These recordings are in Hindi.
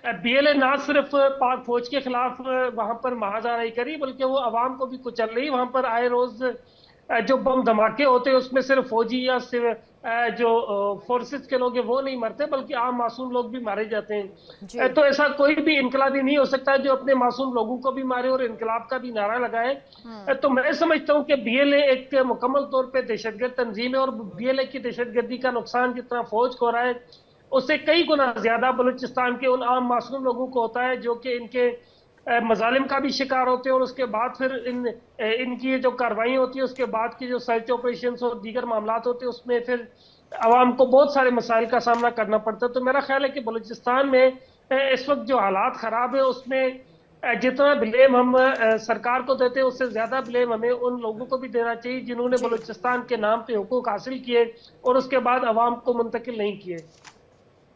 बीएलए ना सिर्फ पाक फौज के खिलाफ वहां पर महाजराई करी, बल्कि वो आवाम को भी कुचल रही। वहां पर आए रोज जो बम धमाके होते हैं उसमें सिर्फ फौजी या सिर्फ जो फोर्सेस के लोग हैं वो नहीं मरते, बल्कि आम मासूम लोग भी मारे जाते हैं। जी। तो ऐसा कोई भी इनकलाबी नहीं हो सकता जो अपने मासूम लोगों को भी मारे और इनकलाब का भी नारा लगाए। हम्म। तो मैं समझता हूँ कि बीएलए एक मुकम्मल तौर पे दहशतगर्द तंजीम है, और बीएलए की दहशतगर्दी का नुकसान जितना फौज को हो रहा है उससे कई गुना ज्यादा बलूचिस्तान के उन आम मासूम लोगों को होता है, जो कि इनके मजालिम का भी शिकार होते हैं। और उसके बाद फिर इनकी जो कार्रवाई होती है उसके बाद की जो सर्च ऑपरेशन और दीगर मामला होते हैं उसमें फिर आवाम को बहुत सारे मसाइल का सामना करना पड़ता है। तो मेरा ख्याल है कि बलूचिस्तान में इस वक्त जो हालात खराब है उसमें जितना ब्लेम हम सरकार को देते हैं उससे ज्यादा ब्लेम हमें उन लोगों को भी देना चाहिए जिन्होंने जी बलूचिस्तान के नाम पे हुकूक हासिल किए और उसके बाद आवाम को मुंतकिल नहीं किए।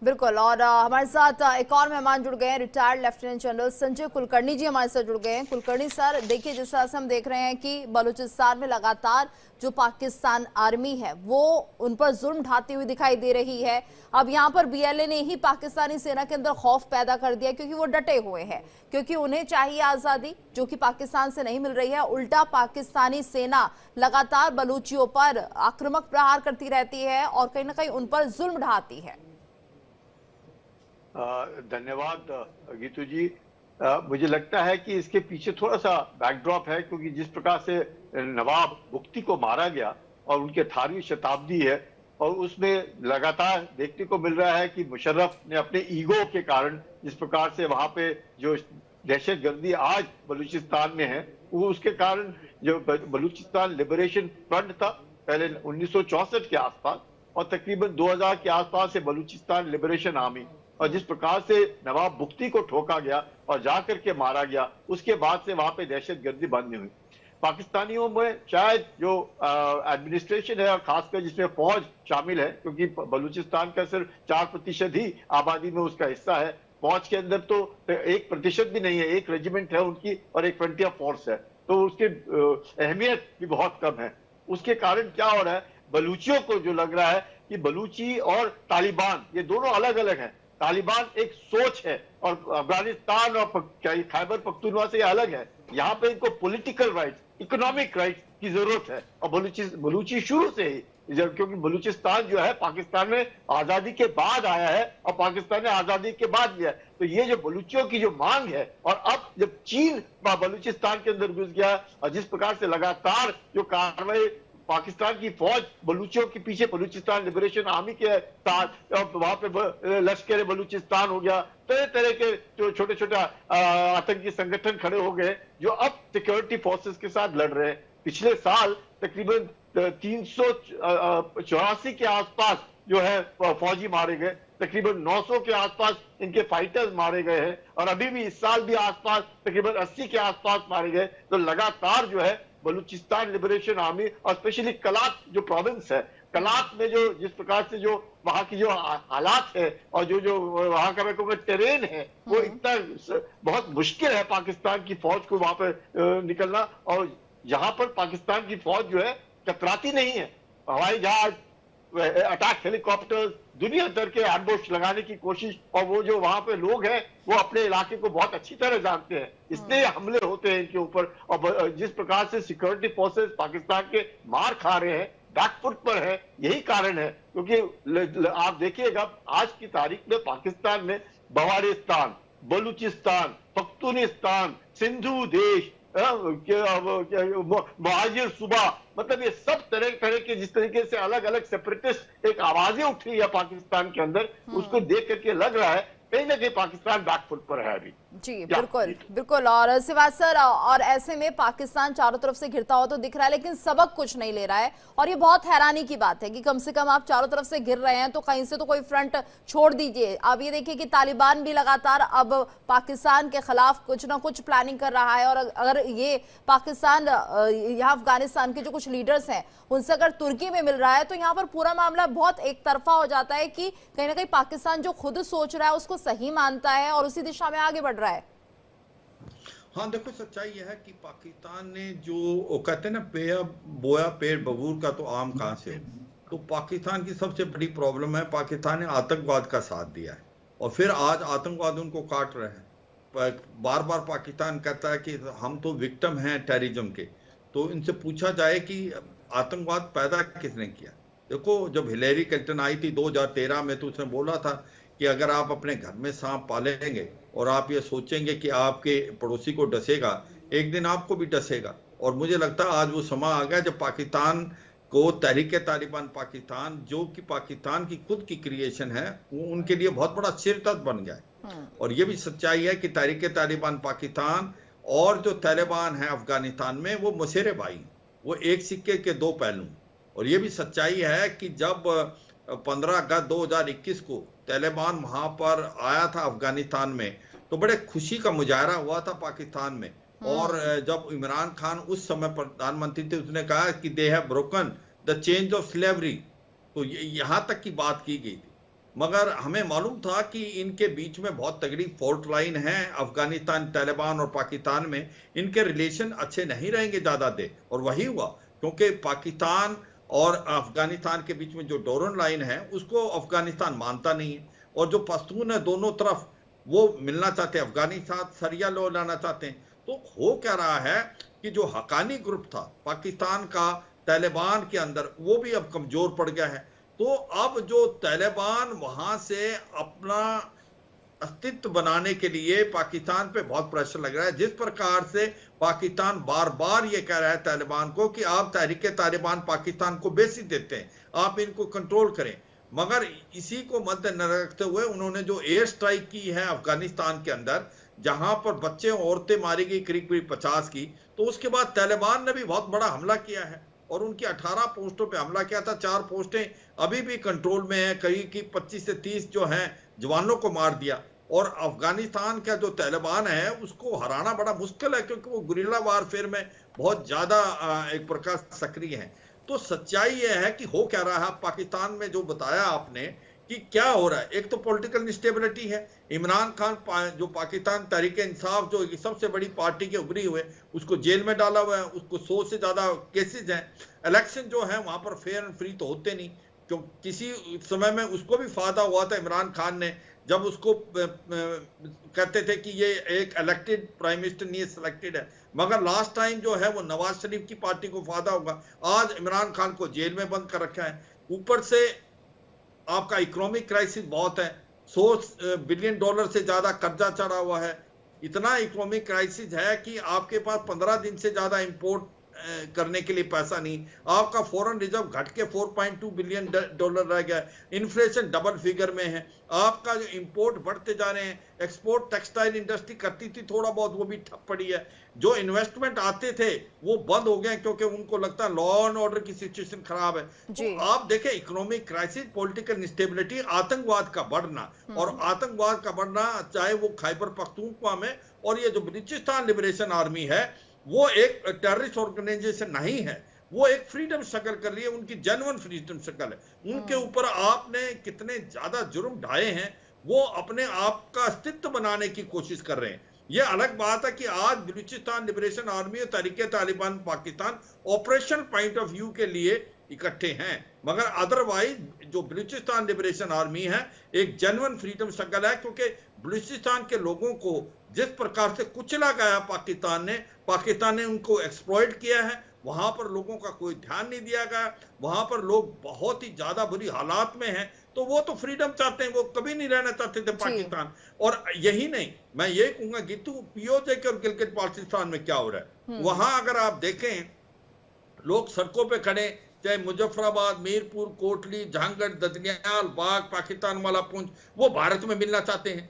बिल्कुल। और हमारे साथ एक और मेहमान जुड़ गए हैं, retired lieutenant general Sanjay Kulkarni ji हमारे साथ जुड़ गए हैं। कुलकर्णी सर, देखिए जिस तरह से हम देख रहे हैं कि बलूचिस्तान में लगातार जो पाकिस्तान आर्मी है वो उन पर जुल्म ढाती हुई दिखाई दे रही है। अब यहाँ पर बीएलए ने ही पाकिस्तानी सेना के अंदर खौफ पैदा कर दिया, क्योंकि वो डटे हुए हैं, क्योंकि उन्हें चाहिए आज़ादी जो कि पाकिस्तान से नहीं मिल रही है। उल्टा पाकिस्तानी सेना लगातार बलूचियों पर आक्रामक प्रहार करती रहती है और कहीं ना कहीं उन पर जुल्म ढाती है। धन्यवाद गीतू जी। मुझे लगता है कि इसके पीछे थोड़ा सा बैकड्रॉप है, क्योंकि जिस प्रकार से नवाब बुख्ती को मारा गया और उनके 18वीं शताब्दी है, और उसमें लगातार देखने को मिल रहा है कि मुशर्रफ ने अपने ईगो के कारण जिस प्रकार से वहां पे जो दहशतगर्दी आज बलूचिस्तान में है, वो उसके कारण जो बलूचिस्तान लिबरेशन फ्रंट था पहले 1964 के आसपास, और तकरीबन 2000 के आसपास से बलूचिस्तान लिबरेशन आर्मी, और जिस प्रकार से नवाब बुख्ती को ठोका गया और जाकर के मारा गया, उसके बाद से वहां पे दहशतगर्दी बंद नहीं हुई। पाकिस्तानियों में शायद जो एडमिनिस्ट्रेशन है और खासकर जिसमें फौज शामिल है, क्योंकि बलूचिस्तान का सिर्फ 4% ही आबादी में उसका हिस्सा है, फौज के अंदर तो 1% भी नहीं है। एक रेजिमेंट है उनकी और एक फ्रंटियर फोर्स है, तो उसकी अहमियत भी बहुत कम है। उसके कारण क्या हो रहा है, बलूचियों को जो लग रहा है कि बलूची और तालिबान ये दोनों अलग अलग हैं। तालिबान एक सोच है और अफगानिस्तान और खैबर पख्तूनवा से अलग है। यहाँ पे इनको पॉलिटिकल राइट्स, इकोनॉमिक राइट्स की जरूरत है, और बलूची शुरू से ही, क्योंकि बलूचिस्तान जो है पाकिस्तान में आजादी के बाद आया है और पाकिस्तान ने आजादी के बाद लिया है। तो ये जो बलूचियों की जो मांग है, और अब जब चीन बलूचिस्तान के अंदर घुस गया और जिस प्रकार से लगातार जो कार्रवाई पाकिस्तान की फौज बलूचियों के पीछे, बलूचिस्तान लिबरेशन आर्मी के साथ वहां पे लश्कर बलूचिस्तान हो गया, तरह तरह के जो छोटे छोटे आतंकी संगठन खड़े हो गए जो अब सिक्योरिटी फोर्सेस के साथ लड़ रहे हैं। पिछले साल तकरीबन 384 के आसपास जो है फौजी मारे गए, तकरीबन 900 के आसपास इनके फाइटर्स मारे गए हैं, और अभी भी इस साल भी आसपास तकरीबन 80 के आसपास मारे गए। तो लगातार जो है बलूचिस्तान लिबरेशन आर्मी और स्पेशली कलात जो प्रोविंस है, कलात में जो जिस प्रकार से जो वहां की जो हालात है और जो वहां का मैं कहूँगा टेरेन है, वो इतना बहुत मुश्किल है पाकिस्तान की फौज को वहां पर निकलना। और यहाँ पर पाकिस्तान की फौज जो है कतराती नहीं है। हवाई जहाज, अटैक हेलीकॉप्टर, दुनिया भर के एम्बुश लगाने की कोशिश, और वो जो वहां पे लोग हैं वो अपने इलाके को बहुत अच्छी तरह जानते हैं, इसलिए हमले होते हैं इनके ऊपर। और जिस प्रकार से सिक्योरिटी फोर्सेस पाकिस्तान के मार खा रहे हैं, बैकफुट पर है, यही कारण है। क्योंकि आप देखिएगा आज की तारीख में पाकिस्तान में बवारिस्तान, बलूचिस्तान, पख्तूनिस्तान, सिंधु देश, मुहाजिर सूबा, मतलब ये सब तरह तरह के जिस तरीके से अलग अलग सेपरेटिस्ट एक आवाजें उठ रही है पाकिस्तान के अंदर, उसको देख करके लग रहा है कहीं ना कहीं पाकिस्तान बैकफुट पर है अभी। जी बिल्कुल बिल्कुल। और सिवाज सर, और ऐसे में पाकिस्तान चारों तरफ से घिरता हुआ तो दिख रहा है, लेकिन सबक कुछ नहीं ले रहा है। और ये बहुत हैरानी की बात है कि कम से कम आप चारों तरफ से घिर रहे हैं तो कहीं से तो कोई फ्रंट छोड़ दीजिए। अब ये देखिए कि तालिबान भी लगातार अब पाकिस्तान के खिलाफ कुछ ना कुछ प्लानिंग कर रहा है, और अगर ये पाकिस्तान यहाँ अफगानिस्तान के जो कुछ लीडर्स हैं उनसे अगर तुर्की में मिल रहा है तो यहाँ पर पूरा मामला बहुत एक तरफा हो जाता है कि कहीं ना कहीं पाकिस्तान जो खुद सोच रहा है उसको सही मानता है और उसी दिशा में आगे बढ़ रहा है। हाँ देखो, सच्चाई यह है कि पाकिस्तान ने जो कहते हैं ना, पेड़ बोया पेड़ बबूर का तो आम कहां से हो। तो पाकिस्तान की सबसे बड़ी प्रॉब्लम है, पाकिस्तान ने आतंकवाद का साथ दिया है। और फिर आज आतंकवाद उनको काट रहे हैं। बार बार पाकिस्तान कहता है कि हम तो विक्टिम हैं टेररिज्म के। तो इनसे पूछा जाए कि आतंकवाद पैदा किसने किया। देखो, जब हिलेरी क्लिंटन आई थी 2013 में, तो उसने बोला था कि अगर आप अपने घर में सांप पालेंगे और आप ये सोचेंगे कि आपके पड़ोसी को डसेगा, एक दिन आपको भी डसेगा। और मुझे लगता है आज वो समय आ गया जब पाकिस्तान को तहरीक-ए-तालिबान पाकिस्तान, जो कि पाकिस्तान की खुद की क्रिएशन है, वो उनके लिए बहुत बड़ा सिरदर्द बन गया है। और ये भी सच्चाई है कि तहरीक-ए-तालिबान पाकिस्तान और जो तालिबान है अफगानिस्तान में, वो मसेरे भाई, वो एक सिक्के के दो पहलू। और ये भी सच्चाई है कि जब 15 अगस्त 2021 को तालिबान वहां पर आया था अफगानिस्तान में, तो बड़े खुशी का मुजाहरा हुआ था पाकिस्तान में। और जब इमरान खान उस समय प्रधानमंत्री थे, उसने कहा कि they have broken the change of slavery, तो यहां तक की बात की गई थी। मगर हमें मालूम था कि इनके बीच में बहुत तगड़ी फॉल्ट लाइन है, अफगानिस्तान, तालिबान और पाकिस्तान में इनके रिलेशन अच्छे नहीं रहेंगे ज्यादा देर। और वही हुआ, क्योंकि पाकिस्तान और अफगानिस्तान के बीच में जो डोरन लाइन है, उसको अफगानिस्तान मानता नहीं है। और जो पश्तून है दोनों तरफ, वो मिलना चाहते हैं, अफगानिस्तान सरिया लो लाना चाहते हैं। तो हो क्या रहा है कि जो हकानी ग्रुप था पाकिस्तान का तालिबान के अंदर, वो भी अब कमजोर पड़ गया है। तो अब जो तालिबान वहां से अपना अस्तित्व बनाने के लिए पाकिस्तान पे बहुत प्रेशर लग रहा है। जिस प्रकार से पाकिस्तान बार बार ये कह रहा है तालिबान को कि आप तहरीक-ए-तालिबान पाकिस्तान को बेसिस देते हैं, आप इनको कंट्रोल करें। मगर इसी को मद्देनजर रखते हुए उन्होंने जो एयर स्ट्राइक की है अफगानिस्तान के अंदर, जहां पर बच्चे औरतें मारी गई करीब 50 की, तो उसके बाद तालिबान ने भी बहुत बड़ा हमला किया है और उनकी 18 पोस्टों पे हमला किया था। 4 पोस्टें अभी भी कंट्रोल में है, करीब की 25 से 30 जो हैं जवानों को मार दिया। और अफगानिस्तान का जो तालिबान है उसको हराना बड़ा मुश्किल है, क्योंकि वो गुरिल्ला वारफेयर में बहुत ज्यादा एक प्रकार सक्रिय है। तो सच्चाई यह है कि हो क्या रहा है पाकिस्तान में, जो बताया आपने कि क्या हो रहा है। एक तो पॉलिटिकल इंस्टेबिलिटी है, इमरान खान जो पाकिस्तान तहरीक इंसाफ जो सबसे बड़ी पार्टी के उभरी हुए, उसको जेल में डाला हुआ है, उसको 100 से ज्यादा केसेज हैं। इलेक्शन जो है वहां पर फेयर एंड फ्री तो होते नहीं, क्यों किसी समय में उसको भी फायदा हुआ था इमरान खान ने, जब उसको कहते थे कि ये एक इलेक्टेड प्राइम मिनिस्टर नहीं है, सिलेक्टेड है। मगर लास्ट टाइम जो है वो नवाज शरीफ की पार्टी को फायदा होगा। आज इमरान खान को जेल में बंद कर रखा है। ऊपर से आपका इकोनॉमिक क्राइसिस बहुत है, $100 बिलियन से ज्यादा कर्जा चढ़ा हुआ है। इतना इकोनॉमिक क्राइसिस है कि आपके पास 15 दिन से ज्यादा इंपोर्ट करने के लिए पैसा नहीं। आपका फॉरेन रिजर्व घट के $4.2 बिलियन रह गया है। इन्फ्लेशन डबल फिगर में है। आपका जो इंपोर्ट बढ़ते जा रहे हैं, एक्सपोर्ट टेक्सटाइल इंडस्ट्री करती थी थोड़ा बहुत, वो भी ठप पड़ी है। जो इन्वेस्टमेंट आते थे वो बंद हो गए, क्योंकि उनको लगता है लॉ एंड ऑर्डर की सिचुएशन खराब है। तो आप देखें, इकोनॉमिक क्राइसिस, पॉलिटिकल इंस्टेबिलिटी, आतंकवाद का बढ़ना, और आतंकवाद का बढ़ना चाहे वो खैबर पख्तूनख्वा में, और ये जो बलूचिस्तान लिबरेशन आर्मी है वो एक टेररिस्ट ऑर्गेनाइजेशन नहीं है, वो एक फ्रीडम स्ट्रगल कर रही है, उनकी जेन्युइन फ्रीडम स्ट्रगल है। उनके ऊपर आपने कितने ज्यादा जुर्म ढाए हैं, वो अपने आप का अस्तित्व बनाने की कोशिश कर रहे हैं। ये अलग बात है कि आज बलूचिस्तान लिबरेशन आर्मी और Tehrik-e-Taliban Pakistan operation point of view के लिए इकट्ठे हैं, मगर अदरवाइज जो बलूचिस्तान लिबरेशन आर्मी है एक जेन्युइन फ्रीडम स्ट्रगल है। क्योंकि बलूचिस्तान के लोगों को जिस प्रकार से कुचला गया पाकिस्तान ने उनको एक्सप्लॉइट किया है, वहां पर लोगों का कोई ध्यान नहीं दिया गया, वहां पर लोग बहुत ही ज्यादा बुरी हालात में हैं। तो वो तो फ्रीडम चाहते हैं, वो कभी नहीं रहना चाहते थे पाकिस्तान। और यही नहीं, मैं ये कहूंगा गीतू, पीओजे के और गिलगित बाल्टिस्तान में क्या हो रहा है, वहां अगर आप देखें लोग सड़कों पे खड़े, चाहे मुजफ्फराबाद, मीरपुर, कोटली, जहांगीर, ददनियाल, बाग, पाकिस्तान वाला पुंछ, वो भारत में मिलना चाहते हैं।